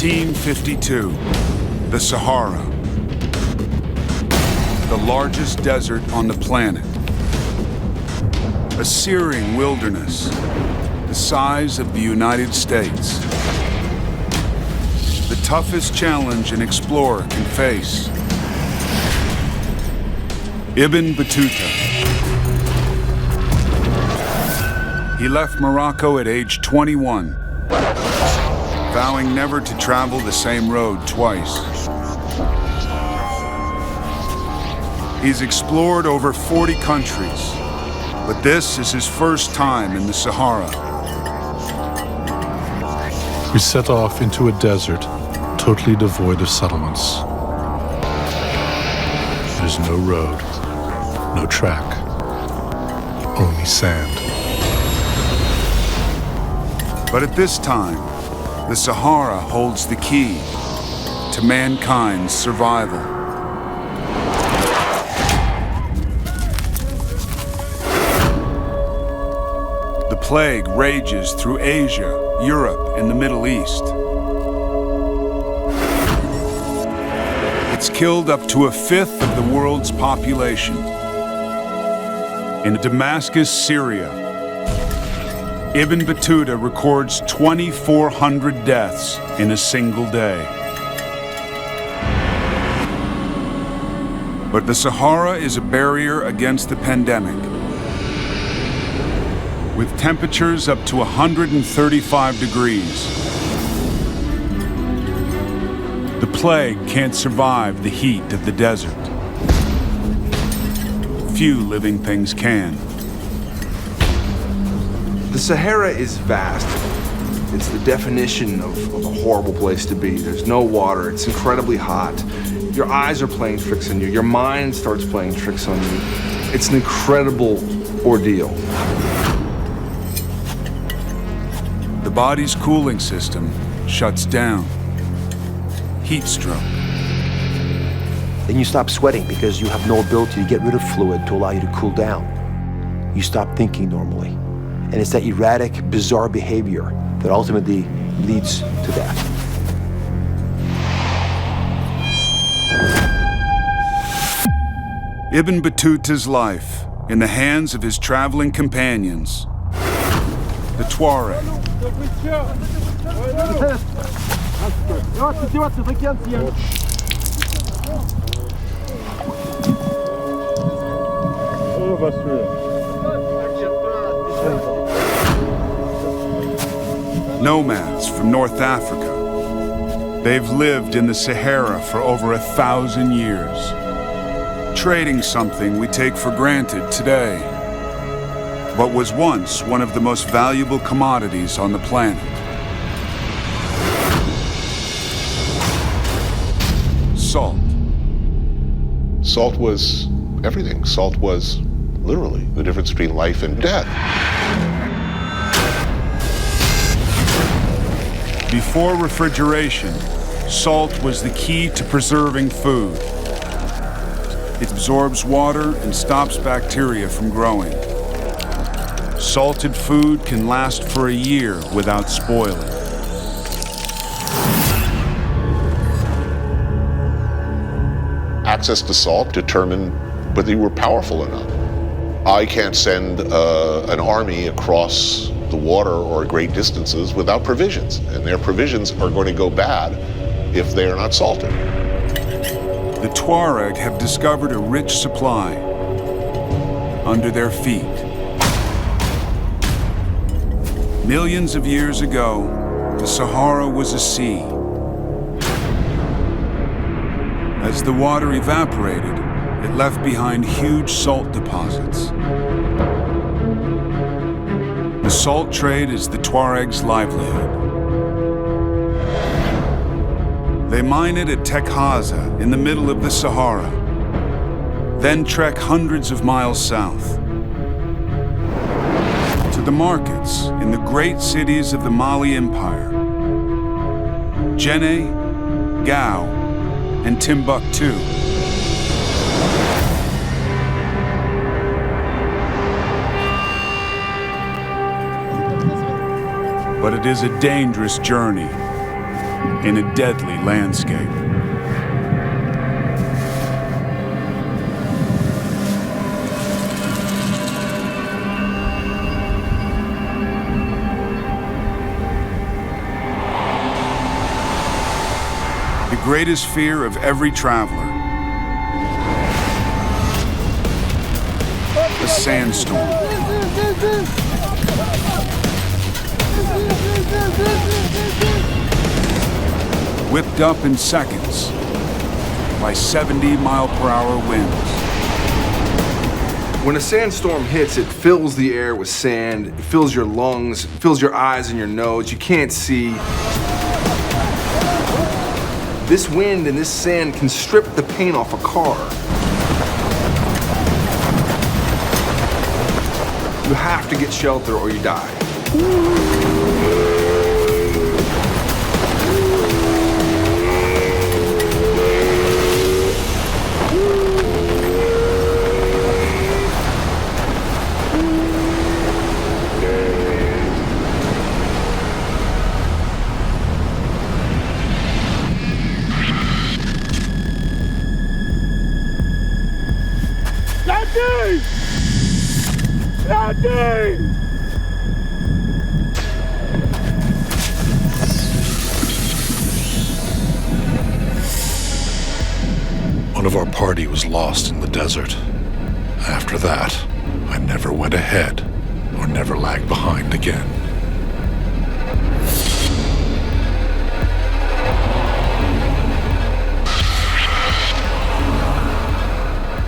1852, the Sahara, the largest desert on the planet. A searing wilderness, the size of the United States. The toughest challenge an explorer can face. Ibn Battuta. He left Morocco at age 21, vowing never to travel the same road twice. He's explored over 40 countries, but this is his first time in the Sahara. We set off into a desert totally devoid of settlements. There's no road, no track, only sand. But at this time, the Sahara holds the key to mankind's survival. The plague rages through Asia, Europe, and the Middle East. It's killed up to 1/5 of the world's population. In Damascus, Syria, Ibn Battuta records 2,400 deaths in a single day. But the Sahara is a barrier against the pandemic. With temperatures up to 135 degrees, the plague can't survive the heat of the desert. Few living things can. The Sahara is vast. It's the definition of a horrible place to be. There's no water, it's incredibly hot. Your eyes are playing tricks on you, your mind starts playing tricks on you. It's an incredible ordeal. The body's cooling system shuts down. Heat stroke. Then you stop sweating because you have no ability to get rid of fluid to allow you to cool down. You stop thinking normally. And it's that erratic, bizarre behavior that ultimately leads to death. Ibn Battuta's life in the hands of his traveling companions, the Tuareg. Nomads from North Africa. They've lived in the Sahara for over 1,000 years, trading something we take for granted today, but was once one of the most valuable commodities on the planet. Salt. Salt was everything. Salt was literally the difference between life and death. Before refrigeration, salt was the key to preserving food. It absorbs water and stops bacteria from growing. Salted food can last for a year without spoiling. Access to salt determined whether you were powerful enough. I can't send an army across the water or great distances without provisions, and their provisions are going to go bad if they are not salted. The Tuareg have discovered a rich supply under their feet. Millions of years ago, the Sahara was a sea. As the water evaporated, it left behind huge salt deposits. The salt trade is the Tuareg's livelihood. They mine it at Tekhaza in the middle of the Sahara, then trek hundreds of miles south to the markets in the great cities of the Mali Empire, Djenné, Gao, and Timbuktu. But it is a dangerous journey. in a deadly landscape. The greatest fear of every traveler, a sandstorm. Whipped up in seconds by 70-mile-per-hour winds. When a sandstorm hits, it fills the air with sand, it fills your lungs, it fills your eyes and your nose, you can't see. This wind and this sand can strip the paint off a car. You have to get shelter or you die. One of our party was lost in the desert. After that, I never went ahead or never lagged behind again.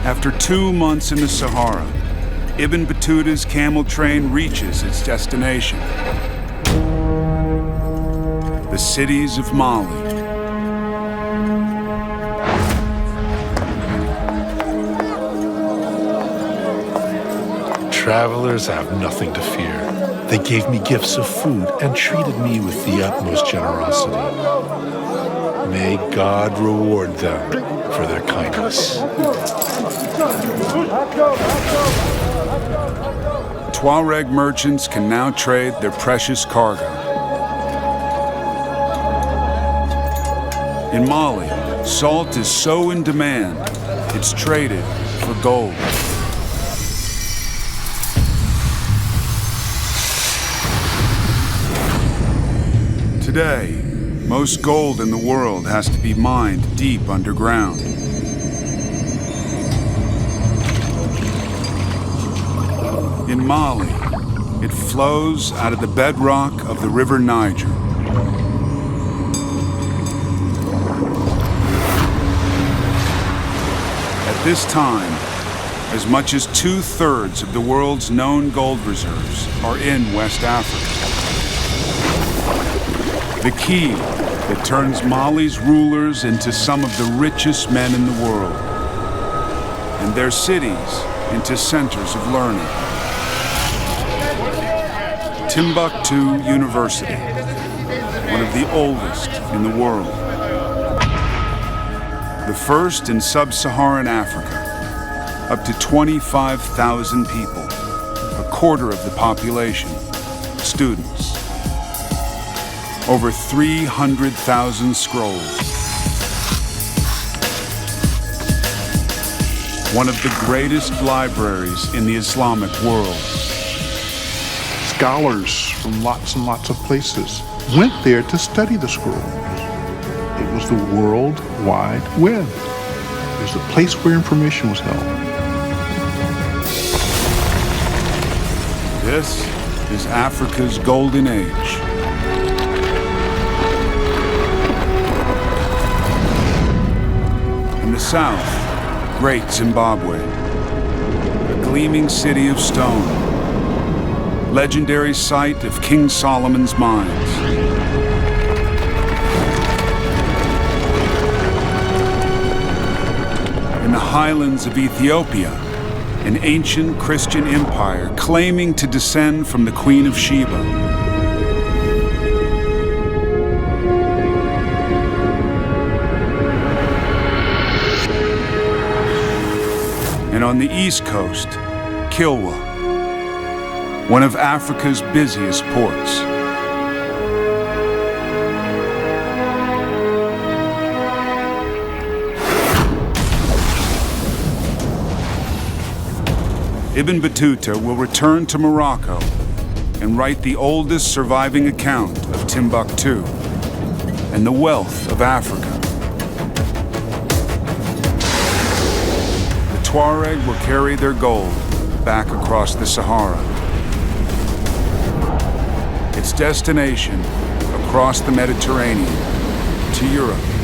After 2 months in the Sahara, Ibn Battuta's camel train reaches its destination, the cities of Mali. Travelers have nothing to fear. They gave me gifts of food and treated me with the utmost generosity. May God reward them for their kindness. Tuareg merchants can now trade their precious cargo. In Mali, salt is so in demand, it's traded for gold. Today, most gold in the world has to be mined deep underground. In Mali, it flows out of the bedrock of the river Niger. At this time, as much as 2/3 of the world's known gold reserves are in West Africa. The key that turns Mali's rulers into some of the richest men in the world, and their cities into centers of learning. Timbuktu University, one of the oldest in the world. The first in sub-Saharan Africa, up to 25,000 people, a quarter of the population, students. Over 300,000 scrolls. One of the greatest libraries in the Islamic world. Scholars from lots and lots of places went there to study the scrolls. It was the World Wide Web. It was the place where information was held. This is Africa's golden age. In the south, great Zimbabwe, a gleaming city of stone, legendary site of King Solomon's mines. In the highlands of Ethiopia, an ancient Christian empire claiming to descend from the Queen of Sheba. And on the east coast, Kilwa, one of Africa's busiest ports. Ibn Battuta will return to Morocco and write the oldest surviving account of Timbuktu and the wealth of Africa. The Tuareg will carry their gold back across the Sahara. Its destination across the Mediterranean to Europe.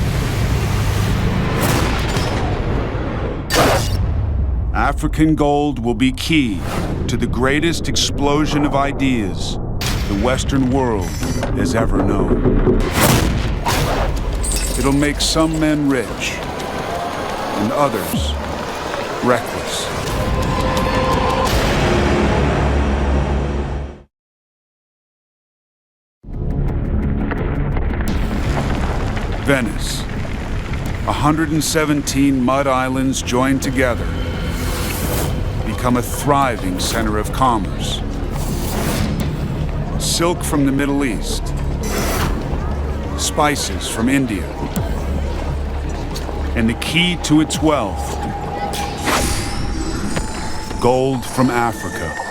African gold will be key to the greatest explosion of ideas the Western world has ever known. It'll make some men rich and others reckless. Venice, 117 mud islands joined together, become a thriving center of commerce. Silk from the Middle East, spices from India, and the key to its wealth, gold from Africa.